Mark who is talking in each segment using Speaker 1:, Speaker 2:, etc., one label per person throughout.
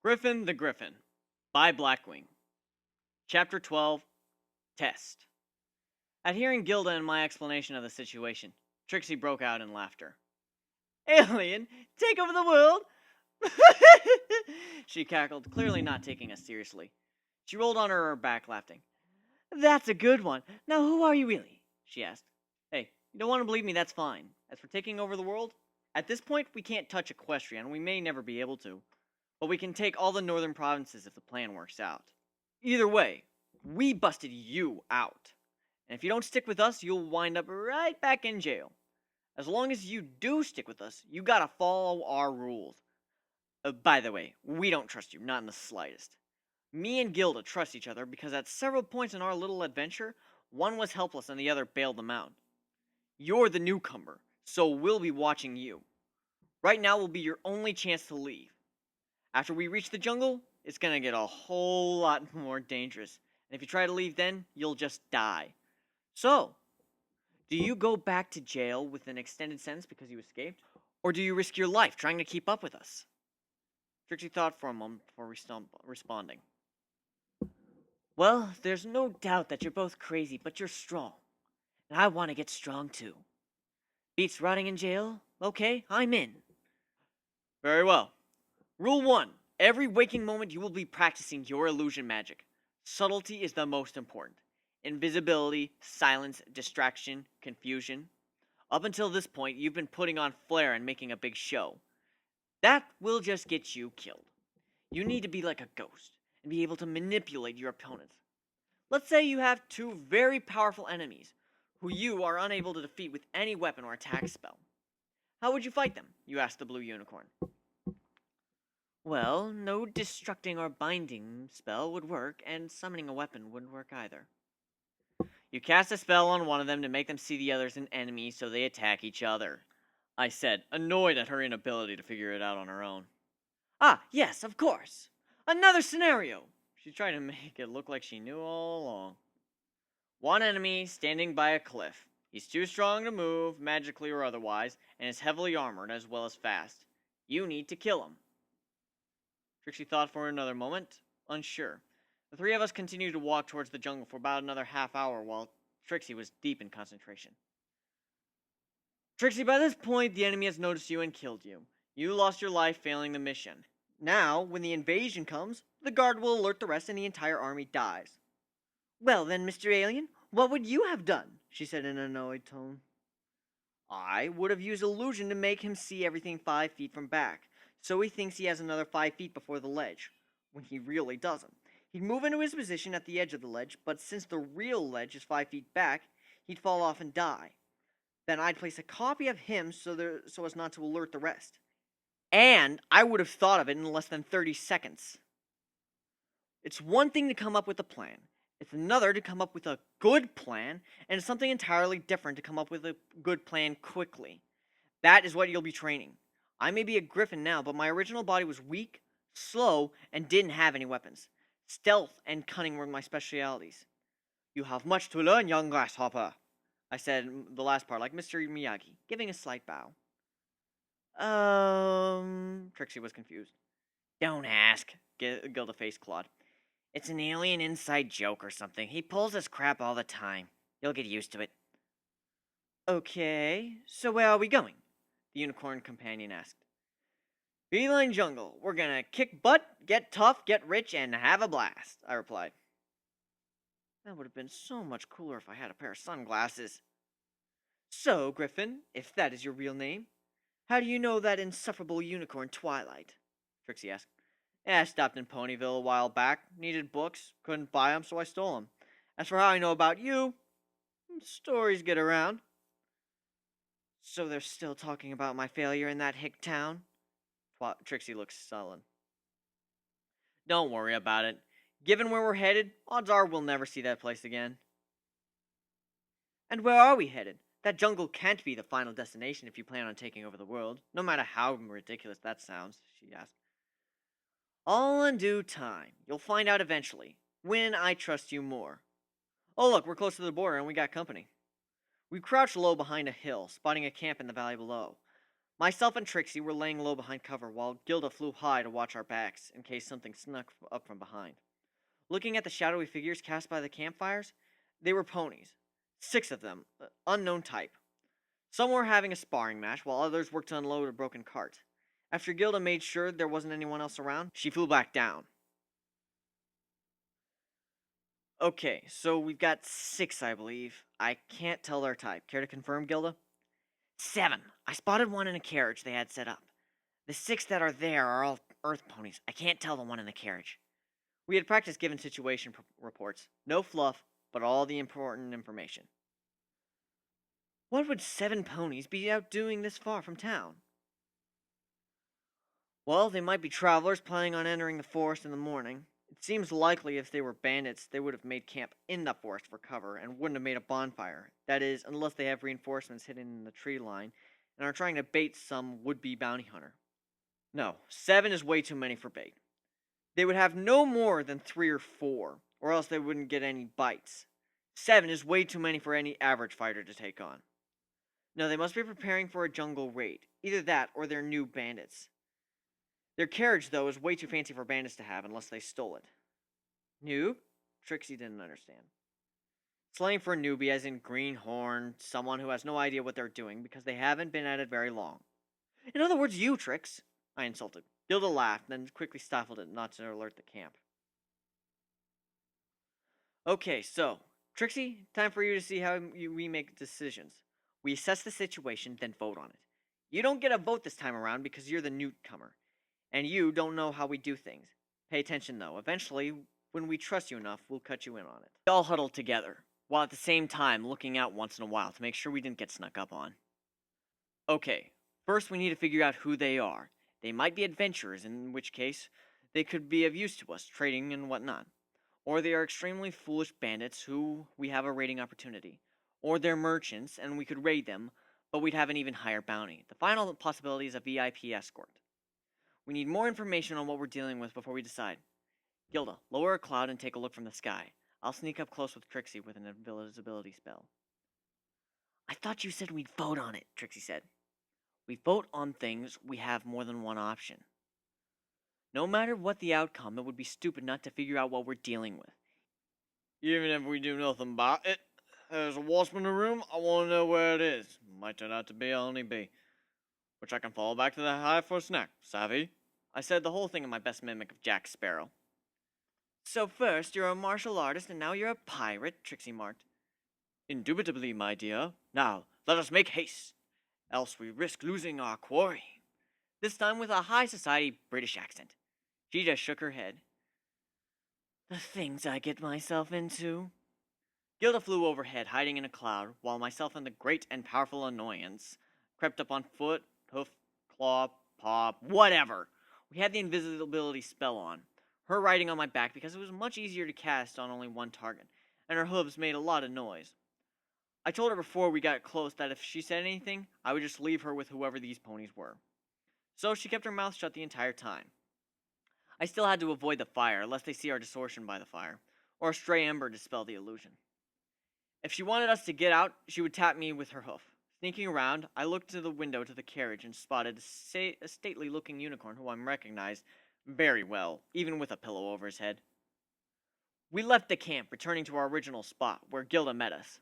Speaker 1: Griffin the Griffin by BlackWing. Chapter 12 Test. At hearing Gilda and my explanation of the situation, Trixie broke out in laughter. Alien, take over the world! She cackled, clearly not taking us seriously. She rolled on her back, laughing. That's a good one. Now who are you really? She asked. Hey, you don't want to believe me, that's fine. As for taking over the world, at this point we can't touch Equestria, and we may never be able to. But we can take all the northern provinces if the plan works out. Either way, we busted you out. And if you don't stick with us, you'll wind up right back in jail. As long as you do stick with us, you gotta follow our rules. By the way, we don't trust you, not in the slightest. Me and Gilda trust each other because at several points in our little adventure, one was helpless and the other bailed them out. You're the newcomer, so we'll be watching you. Right now will be your only chance to leave. After we reach the jungle, it's gonna get a whole lot more dangerous. And if you try to leave then, you'll just die. So, do you go back to jail with an extended sentence because you escaped? Or do you risk your life trying to keep up with us? Trixie thought for a moment before responding. Well, there's no doubt that you're both crazy, but you're strong. And I want to get strong too. Beats rotting in jail? Okay, I'm in. Very well. Rule 1. Every waking moment you will be practicing your illusion magic. Subtlety is the most important. Invisibility, silence, distraction, confusion. Up until this point, you've been putting on flair and making a big show. That will just get you killed. You need to be like a ghost and be able to manipulate your opponents. Let's say you have two very powerful enemies who you are unable to defeat with any weapon or attack spell. How would you fight them? You asked the blue unicorn. Well, no destructing or binding spell would work, and summoning a weapon wouldn't work either. You cast a spell on one of them to make them see the others as an enemy, so they attack each other, I said, annoyed at her inability to figure it out on her own. Ah, yes, of course. Another scenario. She tried to make it look like she knew all along. One enemy standing by a cliff. He's too strong to move, magically or otherwise, and is heavily armored as well as fast. You need to kill him. Trixie thought for another moment, unsure. The three of us continued to walk towards the jungle for about another half hour while Trixie was deep in concentration. Trixie, by this point, the enemy has noticed you and killed you. You lost your life failing the mission. Now, when the invasion comes, the guard will alert the rest and the entire army dies. Well then, Mr. Alien, what would you have done? She said in an annoyed tone. I would have used illusion to make him see everything 5 feet from back, so he thinks he has another 5 feet before the ledge, when he really doesn't. He'd move into his position at the edge of the ledge, but since the real ledge is 5 feet back, he'd fall off and die. Then I'd place a copy of him so as not to alert the rest. And I would have thought of it in less than 30 seconds. It's one thing to come up with a plan. It's another to come up with a good plan, and it's something entirely different to come up with a good plan quickly. That is what you'll be training. I may be a griffin now, but my original body was weak, slow, and didn't have any weapons. Stealth and cunning were my specialities. You have much to learn, young grasshopper, I said the last part, like Mr. Miyagi, giving a slight bow. Trixie was confused. Don't ask, Gilda face clawed. It's an alien inside joke or something. He pulls this crap all the time. You'll get used to it. Okay, so where are we going? The unicorn companion asked. Feline jungle. We're gonna kick butt, get tough, get rich, and have a blast, I replied. That would have been so much cooler if I had a pair of sunglasses. So, Griffin, if that is your real name, how do you know that insufferable unicorn Twilight? Trixie asked. I stopped in Ponyville a while back, needed books, couldn't buy them, so I stole them. As for how I know about you, stories get around. So they're still talking about my failure in that hick town? Trixie looks sullen. Don't worry about it. Given where we're headed, odds are we'll never see that place again. And where are we headed? That jungle can't be the final destination if you plan on taking over the world, no matter how ridiculous that sounds, she asked. All in due time. You'll find out eventually, when I trust you more. Oh look, we're close to the border and we got company. We crouched low behind a hill, spotting a camp in the valley below. Myself and Trixie were laying low behind cover while Gilda flew high to watch our backs in case something snuck up from behind. Looking at the shadowy figures cast by the campfires, they were ponies. 6 of them, unknown type. Some were having a sparring match while others worked to unload a broken cart. After Gilda made sure there wasn't anyone else around, she flew back down. Okay, so we've got 6, I believe. I can't tell their type. Care to confirm, Gilda? 7. I spotted one in a carriage they had set up. The 6 that are there are all earth ponies. I can't tell the one in the carriage. We had practiced giving situation reports. No fluff, but all the important information. What would 7 ponies be out doing this far from town? Well, they might be travelers planning on entering the forest in the morning. It seems likely if they were bandits, they would have made camp in the forest for cover and wouldn't have made a bonfire. That is, unless they have reinforcements hidden in the tree line and are trying to bait some would-be bounty hunter. No, 7 is way too many for bait. They would have no more than 3 or 4, or else they wouldn't get any bites. 7 is way too many for any average fighter to take on. No, they must be preparing for a jungle raid. Either that, or they're new bandits. Their carriage, though, is way too fancy for bandits to have unless they stole it. New? Trixie didn't understand. Slang for a newbie as in greenhorn, someone who has no idea what they're doing because they haven't been at it very long. In other words, you, Trix, I insulted. Gilda laughed, then quickly stifled it not to alert the camp. Okay, so, Trixie, time for you to see how we make decisions. We assess the situation, then vote on it. You don't get a vote this time around because you're the newcomer, and you don't know how we do things. Pay attention, though. Eventually, when we trust you enough, we'll cut you in on it. We all huddled together, while at the same time looking out once in a while to make sure we didn't get snuck up on. Okay, first we need to figure out who they are. They might be adventurers, in which case they could be of use to us, trading and whatnot. Or they are extremely foolish bandits who we have a raiding opportunity. Or they're merchants, and we could raid them, but we'd have an even higher bounty. The final possibility is a VIP escort. We need more information on what we're dealing with before we decide. Gilda, lower a cloud and take a look from the sky. I'll sneak up close with Trixie with an invisibility spell. I thought you said we'd vote on it, Trixie said. We vote on things, we have more than one option. No matter what the outcome, it would be stupid not to figure out what we're dealing with. Even if we do nothing about it, there's a wasp in the room, I want to know where it is. Might turn out to be a honeybee, which I can follow back to the hive for a snack, savvy? I said the whole thing in my best mimic of Jack Sparrow. So first you're a martial artist and now you're a pirate, Trixie marked. Indubitably, my dear. Now, let us make haste, else we risk losing our quarry. This time with a high society British accent. She just shook her head. The things I get myself into. Gilda flew overhead, hiding in a cloud, while myself and the great and powerful annoyance crept up on foot, hoof, claw, paw, whatever. We had the invisibility spell on, her riding on my back because it was much easier to cast on only one target, and her hooves made a lot of noise. I told her before we got close that if she said anything, I would just leave her with whoever these ponies were. So she kept her mouth shut the entire time. I still had to avoid the fire, lest they see our distortion by the fire, or a stray ember dispel the illusion. If she wanted us to get out, she would tap me with her hoof. Sneaking around, I looked to the window to the carriage and spotted a stately-looking unicorn who I recognized very well, even with a pillow over his head. We left the camp, returning to our original spot, where Gilda met us.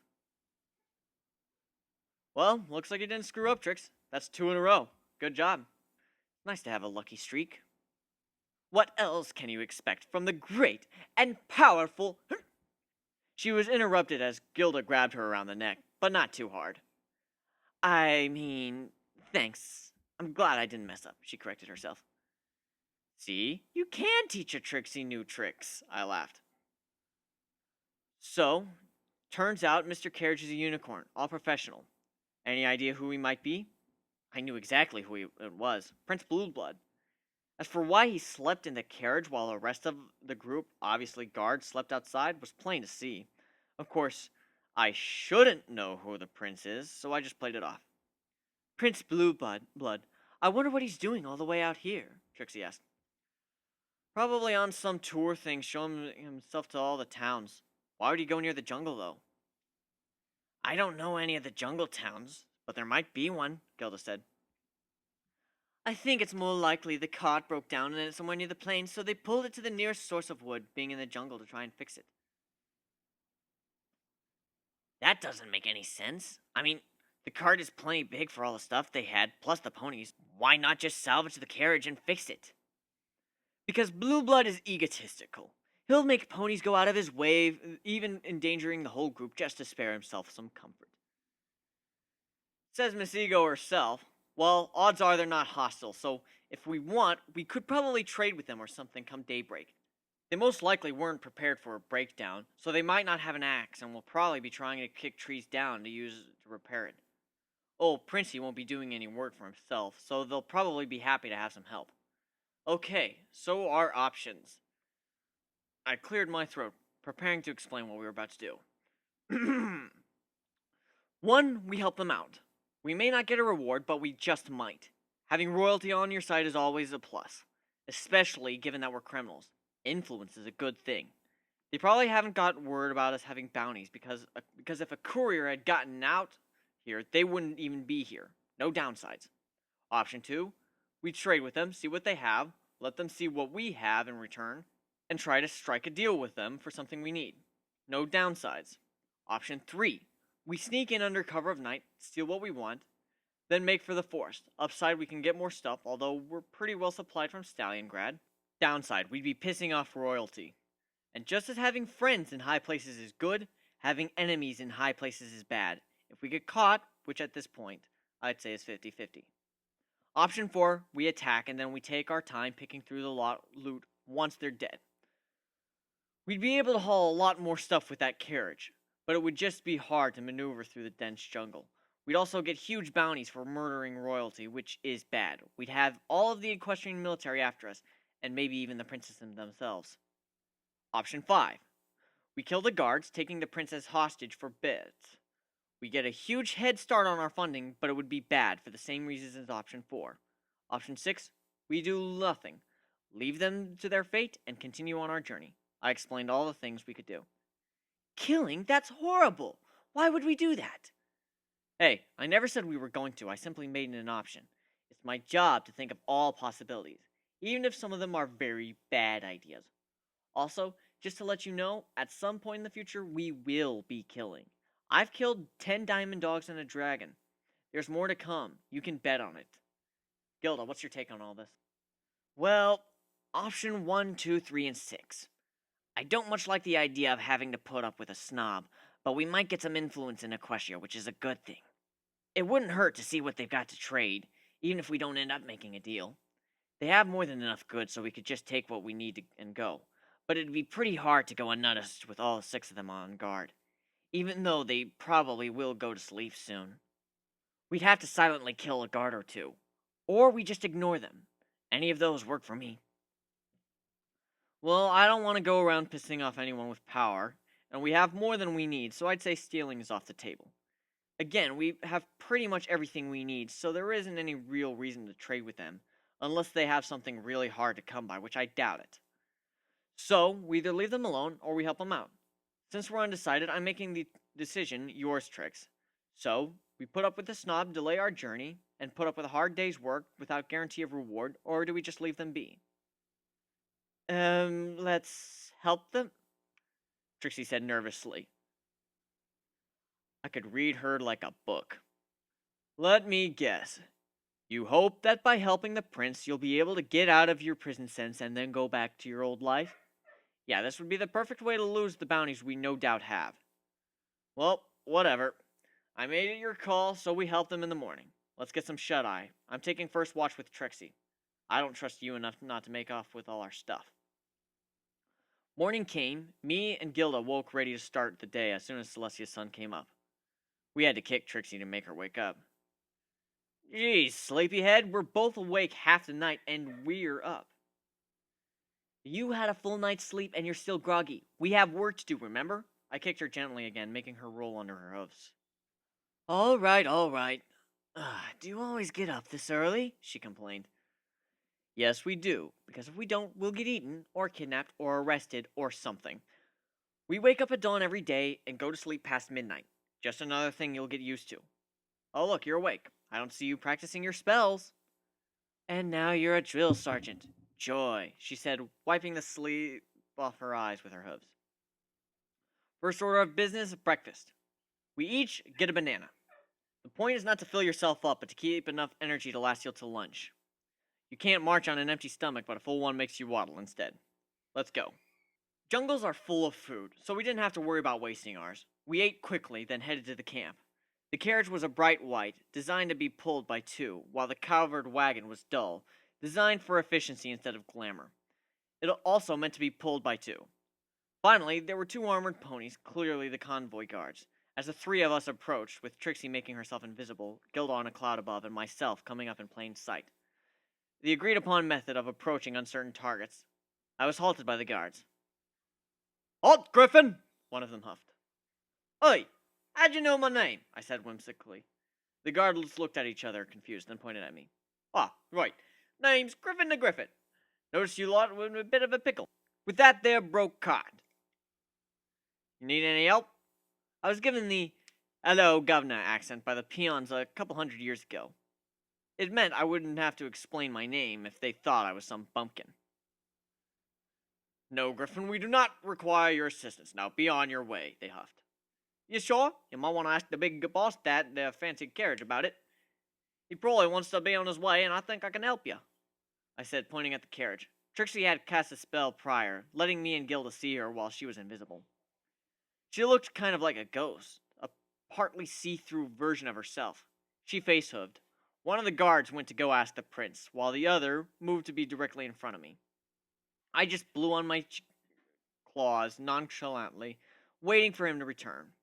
Speaker 1: Well, looks like you didn't screw up, Trix. That's 2 in a row. Good job. Nice to have a lucky streak. What else can you expect from the great and powerful... She was interrupted as Gilda grabbed her around the neck, but not too hard. I mean, thanks. I'm glad I didn't mess up, she corrected herself. See, you can teach a Trixie new tricks, I laughed. So, turns out Mr. Carriage is a unicorn, all professional. Any idea who he might be? I knew exactly who it was, Prince Blueblood. As for why he slept in the carriage while the rest of the group, obviously guards, slept outside, was plain to see. Of course, I shouldn't know who the prince is, so I just played it off. Prince Blueblood, I wonder what he's doing all the way out here, Trixie asked. Probably on some tour thing, showing himself to all the towns. Why would he go near the jungle, though? I don't know any of the jungle towns, but there might be one, Gilda said. I think it's more likely the cart broke down and it's somewhere near the plane, so they pulled it to the nearest source of wood, being in the jungle, to try and fix it. That doesn't make any sense. I mean, the cart is plenty big for all the stuff they had, plus the ponies. Why not just salvage the carriage and fix it? Because Blue Blood is egotistical. He'll make ponies go out of his way, even endangering the whole group just to spare himself some comfort. Says Miss Ego herself. Well, odds are they're not hostile, so if we want, we could probably trade with them or something come daybreak. They most likely weren't prepared for a breakdown, so they might not have an axe and will probably be trying to kick trees down to use it to repair it. Old Princey won't be doing any work for himself, so they'll probably be happy to have some help. Okay, so our options. I cleared my throat, preparing to explain what we were about to do. 1. We help them out. We may not get a reward, but we just might. Having royalty on your side is always a plus, especially given that we're criminals. Influence is a good thing. They probably haven't got word about us having bounties because if a courier had gotten out here, they wouldn't even be here. No downsides. Option 2, we trade with them, see what they have, let them see what we have in return, and try to strike a deal with them for something we need. No downsides. Option 3, we sneak in under cover of night, steal what we want, then make for the forest. Upside, we can get more stuff, although we're pretty well supplied from Stalliongrad. Downside, we'd be pissing off royalty. And just as having friends in high places is good, having enemies in high places is bad. If we get caught, which at this point, I'd say is 50-50. Option 4, we attack and then we take our time picking through the loot once they're dead. We'd be able to haul a lot more stuff with that carriage, but it would just be hard to maneuver through the dense jungle. We'd also get huge bounties for murdering royalty, which is bad. We'd have all of the equestrian military after us, and maybe even the princess themselves. Option 5. We kill the guards, taking the princess hostage for bits. We get a huge head start on our funding, but it would be bad for the same reasons as Option 4. Option 6. We do nothing. Leave them to their fate and continue on our journey. I explained all the things we could do. Killing? That's horrible! Why would we do that? Hey, I never said we were going to. I simply made it an option. It's my job to think of all possibilities, even if some of them are very bad ideas. Also, just to let you know, at some point in the future, we will be killing. I've killed 10 diamond dogs and a dragon. There's more to come. You can bet on it. Gilda, what's your take on all this? Well, option 1, 2, 3, and 6. I don't much like the idea of having to put up with a snob, but we might get some influence in Equestria, which is a good thing. It wouldn't hurt to see what they've got to trade, even if we don't end up making a deal. They have more than enough goods, so we could just take what we need and go. But it'd be pretty hard to go unnoticed with all 6 of them on guard, even though they probably will go to sleep soon. We'd have to silently kill a guard or 2, or we just ignore them. Any of those work for me. Well, I don't want to go around pissing off anyone with power, and we have more than we need, so I'd say stealing is off the table. Again, we have pretty much everything we need, so there isn't any real reason to trade with them, unless they have something really hard to come by, which I doubt it. So, we either leave them alone, or we help them out. Since we're undecided, I'm making the decision yours, Trix. So, we put up with the snob, delay our journey, and put up with a hard day's work without guarantee of reward, or do we just leave them be? Let's help them? Trixie said nervously. I could read her like a book. Let me guess. You hope that by helping the prince, you'll be able to get out of your prison sentence and then go back to your old life? Yeah, this would be the perfect way to lose the bounties we no doubt have. Well, whatever. I made it your call, so we help them in the morning. Let's get some shut-eye. I'm taking first watch with Trixie. I don't trust you enough not to make off with all our stuff. Morning came. Me and Gilda woke ready to start the day as soon as Celestia's sun came up. We had to kick Trixie to make her wake up. Geez, sleepyhead, we're both awake half the night and we're up. You had a full night's sleep and you're still groggy. We have work to do, remember? I kicked her gently again, making her roll under her hoofs. All right. Do you always get up this early? She complained. Yes, we do, because if we don't, we'll get eaten, or kidnapped, or arrested, or something. We wake up at dawn every day and go to sleep past midnight. Just another thing you'll get used to. Oh, look, you're awake. I don't see you practicing your spells. And now you're a drill sergeant. Joy, she said, wiping the sleep off her eyes with her hooves. First order of business, breakfast. We each get a banana. The point is not to fill yourself up, but to keep enough energy to last you till lunch. You can't march on an empty stomach, but a full one makes you waddle instead. Let's go. Jungles are full of food, so we didn't have to worry about wasting ours. We ate quickly, then headed to the camp. The carriage was a bright white, designed to be pulled by two, while the covered wagon was dull, designed for efficiency instead of glamour. It also meant to be pulled by two. Finally, there were two armored ponies, clearly the convoy guards. As the three of us approached, with Trixie making herself invisible, Gilda on a cloud above, and myself coming up in plain sight. The agreed upon method of approaching uncertain targets. I was halted by the guards. "Halt, Griffin!" one of them huffed. "Oi! How'd you know my name?" I said whimsically. The guards looked at each other, confused, then pointed at me. "Ah, right. Name's Griffin the Griffin. Noticed you lot were in a bit of a pickle with that there broke cart. You need any help?" I was given the "hello, governor" accent by the peons a couple hundred years ago. It meant I wouldn't have to explain my name if they thought I was some bumpkin. "No, Griffin, we do not require your assistance. Now be on your way," they huffed. "You sure? You might want to ask the big boss that their fancy carriage about it. He probably wants to be on his way, and I think I can help you," I said, pointing at the carriage. Trixie had cast a spell prior, letting me and Gilda see her while she was invisible. She looked kind of like a ghost, a partly see-through version of herself. She face-hooved. One of the guards went to go ask the prince, while the other moved to be directly in front of me. I just blew on my claws nonchalantly, waiting for him to return.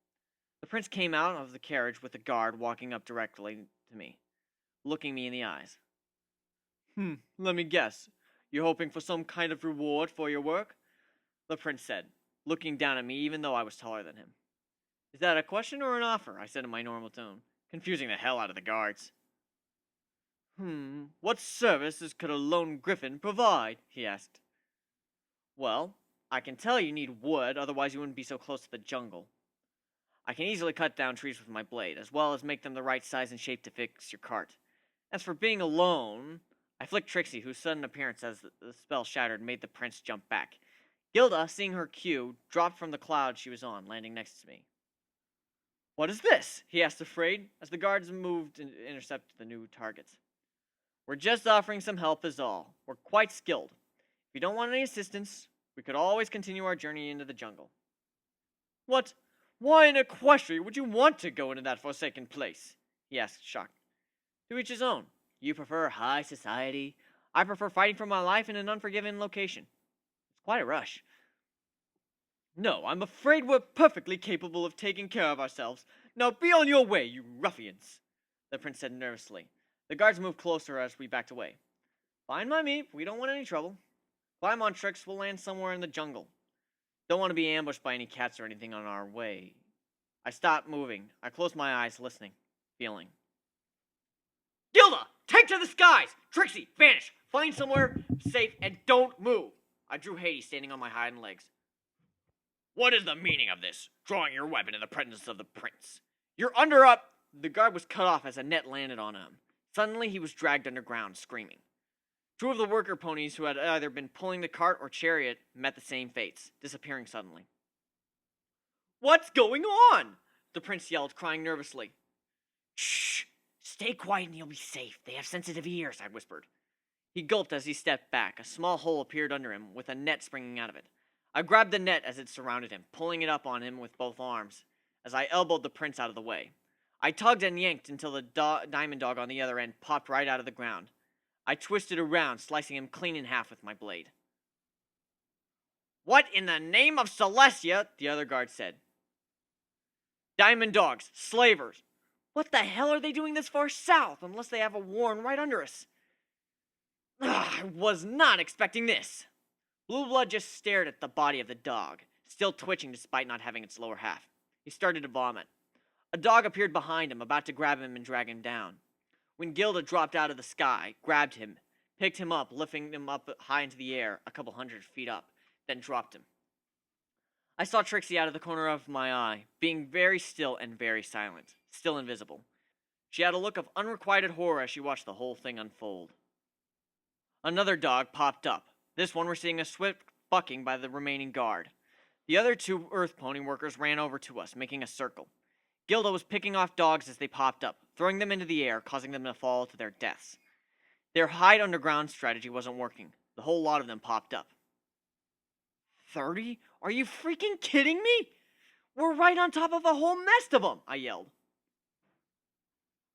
Speaker 1: The prince came out of the carriage with the guard walking up directly to me, looking me in the eyes. Let me guess. You're hoping for some kind of reward for your work?" the prince said, looking down at me even though I was taller than him. "Is that a question or an offer?" I said in my normal tone, confusing the hell out of the guards. What services could a lone griffin provide?" he asked. "Well, I can tell you need wood, otherwise you wouldn't be so close to the jungle. I can easily cut down trees with my blade, as well as make them the right size and shape to fix your cart. As for being alone..." I flicked Trixie, whose sudden appearance as the spell shattered made the prince jump back. Gilda, seeing her cue, dropped from the cloud she was on, landing next to me. "What is this?" he asked, afraid, as the guards moved to intercept the new targets. "We're just offering some help is all. We're quite skilled. If you don't want any assistance, we could always continue our journey into the jungle." "What? Why in Equestria would you want to go into that forsaken place?" he asked, shocked. "To each his own. You prefer high society. I prefer fighting for my life in an unforgiving location. It's quite a rush." "No, I'm afraid we're perfectly capable of taking care of ourselves. Now be on your way, you ruffians," the prince said nervously. The guards moved closer as we backed away. "Fine by me. We don't want any trouble. Climb on, Trix. We'll land somewhere in the jungle. Don't want to be ambushed by any cats or anything on our way." I stopped moving. I closed my eyes, listening, feeling. "Gilda, take to the skies! Trixie, vanish! Find somewhere safe and don't move!" I drew Hades, standing on my hind legs. "What is the meaning of this? Drawing your weapon in the presence of the prince? You're under up..." The guard was cut off as a net landed on him. Suddenly, he was dragged underground, screaming. Two of the worker ponies who had either been pulling the cart or chariot met the same fates, disappearing suddenly. "What's going on?" the prince yelled, crying nervously. "Shh! Stay quiet and you'll be safe. They have sensitive ears," I whispered. He gulped as he stepped back. A small hole appeared under him, with a net springing out of it. I grabbed the net as it surrounded him, pulling it up on him with both arms, as I elbowed the prince out of the way. I tugged and yanked until the diamond dog on the other end popped right out of the ground. I twisted around, slicing him clean in half with my blade. "What in the name of Celestia?" the other guard said. "Diamond dogs, slavers. What the hell are they doing this far south, unless they have a warren right under us? I was not expecting this." Blue Blood just stared at the body of the dog, still twitching despite not having its lower half. He started to vomit. A dog appeared behind him, about to grab him and drag him down. When Gilda dropped out of the sky, grabbed him, picked him up, lifting him up high into the air, a couple 100 feet up, then dropped him. I saw Trixie out of the corner of my eye, being very still and very silent, still invisible. She had a look of unrequited horror as she watched the whole thing unfold. Another dog popped up. This one receiving a swift bucking by the remaining guard. The other two Earth Pony workers ran over to us, making a circle. Gilda was picking off dogs as they popped up, throwing them into the air, causing them to fall to their deaths. Their hide underground strategy wasn't working. The whole lot of them popped up. 30? Are you freaking kidding me? We're right on top of a whole nest of them, I yelled.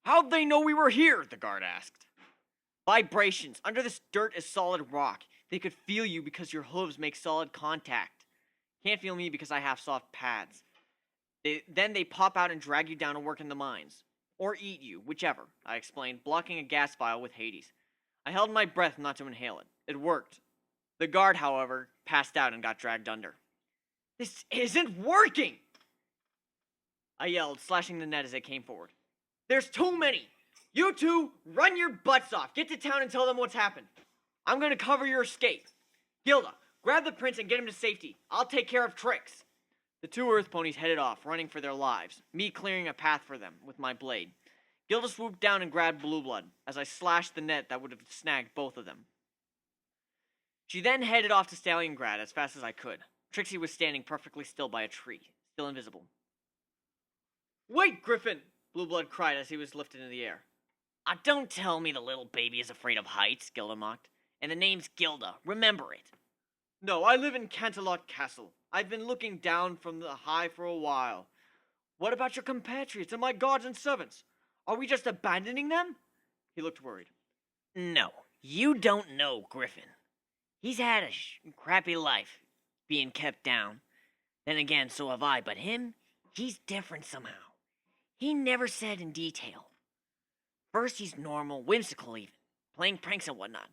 Speaker 1: How'd they know we were here? The guard asked. Vibrations. Under this dirt is solid rock. They could feel you because your hooves make solid contact. Can't feel me because I have soft pads. Then they pop out and drag you down to work in the mines. Or eat you, whichever, I explained, blocking a gas vial with Hades. I held my breath not to inhale it. It worked. The guard, however, passed out and got dragged under. This isn't working! I yelled, slashing the net as it came forward. There's too many! You two, run your butts off. Get to town and tell them what's happened. I'm going to cover your escape. Gilda, grab the prince and get him to safety. I'll take care of Trix. The two Earth Ponies headed off, running for their lives, me clearing a path for them with my blade. Gilda swooped down and grabbed Blue Blood, as I slashed the net that would have snagged both of them. She then headed off to Stalliongrad as fast as I could. Trixie was standing perfectly still by a tree, still invisible. Wait, Griffin! Blue Blood cried as he was lifted in the air. Don't tell me the little baby is afraid of heights, Gilda mocked. And the name's Gilda. Remember it. No, I live in Canterlot Castle. I've been looking down from the high for a while. What about your compatriots and my guards and servants? Are we just abandoning them? He looked worried. No, you don't know Griffin. He's had a crappy life, being kept down. Then again, so have I, but him, he's different somehow. He never said in detail. First, he's normal, whimsical even, playing pranks and whatnot.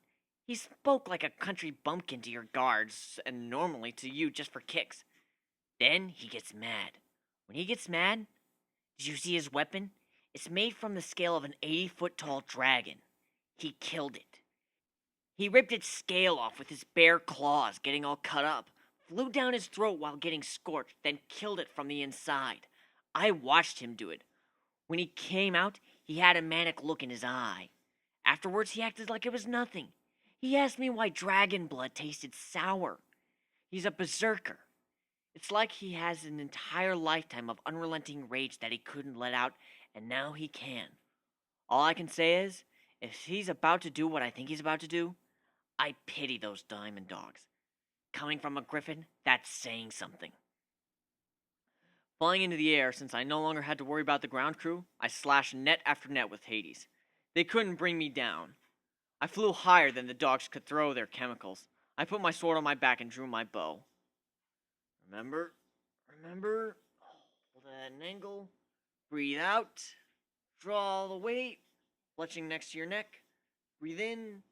Speaker 1: He spoke like a country bumpkin to your guards, and normally to you just for kicks. Then he gets mad. When he gets mad, did you see his weapon? It's made from the scale of an 80-foot-tall dragon. He killed it. He ripped its scale off with his bare claws, getting all cut up, flew down his throat while getting scorched, then killed it from the inside. I watched him do it. When he came out, he had a manic look in his eye. Afterwards, he acted like it was nothing. He asked me why dragon blood tasted sour. He's a berserker. It's like he has an entire lifetime of unrelenting rage that he couldn't let out, and now he can. All I can say is, if he's about to do what I think he's about to do, I pity those diamond dogs. Coming from a griffin, that's saying something. Flying into the air, since I no longer had to worry about the ground crew, I slashed net after net with Hades. They couldn't bring me down. I flew higher than the dogs could throw their chemicals. I put my sword on my back and drew my bow. Remember, hold at an angle, breathe out, draw all the weight, clutching next to your neck, breathe in,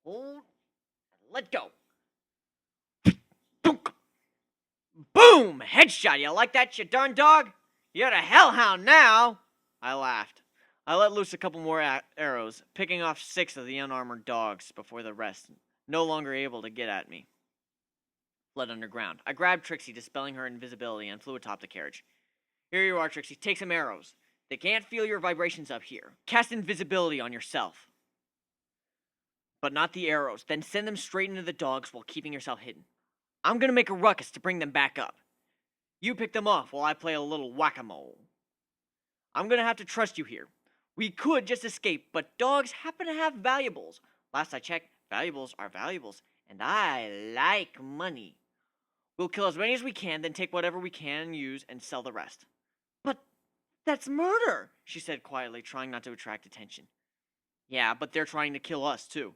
Speaker 1: hold, and let go. Boom! Headshot, you like that, you darn dog? You're the hellhound now! I laughed. I let loose a couple more arrows, picking off 6 of the unarmored dogs before the rest, no longer able to get at me, fled underground. I grabbed Trixie, dispelling her invisibility, and flew atop the carriage. Here you are, Trixie. Take some arrows. They can't feel your vibrations up here. Cast invisibility on yourself. But not the arrows. Then send them straight into the dogs while keeping yourself hidden. I'm gonna make a ruckus to bring them back up. You pick them off while I play a little whack-a-mole. I'm gonna have to trust you here. We could just escape, but dogs happen to have valuables. Last I checked, valuables are valuables, and I like money. We'll kill as many as we can, then take whatever we can use and sell the rest. But that's murder, she said quietly, trying not to attract attention. Yeah, but they're trying to kill us, too.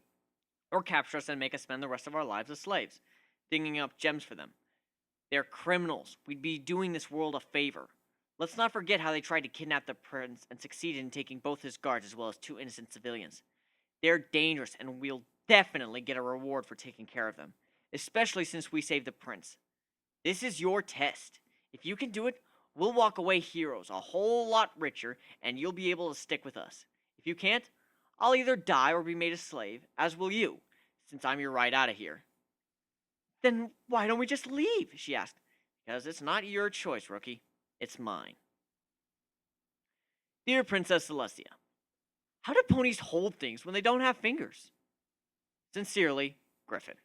Speaker 1: Or capture us and make us spend the rest of our lives as slaves, digging up gems for them. They're criminals. We'd be doing this world a favor. Let's not forget how they tried to kidnap the prince and succeeded in taking both his guards as well as 2 innocent civilians. They're dangerous, and we'll definitely get a reward for taking care of them, especially since we saved the prince. This is your test. If you can do it, we'll walk away heroes, a whole lot richer, and you'll be able to stick with us. If you can't, I'll either die or be made a slave, as will you, since I'm your ride out of here. Then why don't we just leave? She asked. Because it's not your choice, rookie. It's mine. Dear Princess Celestia, how do ponies hold things when they don't have fingers? Sincerely, Griffin.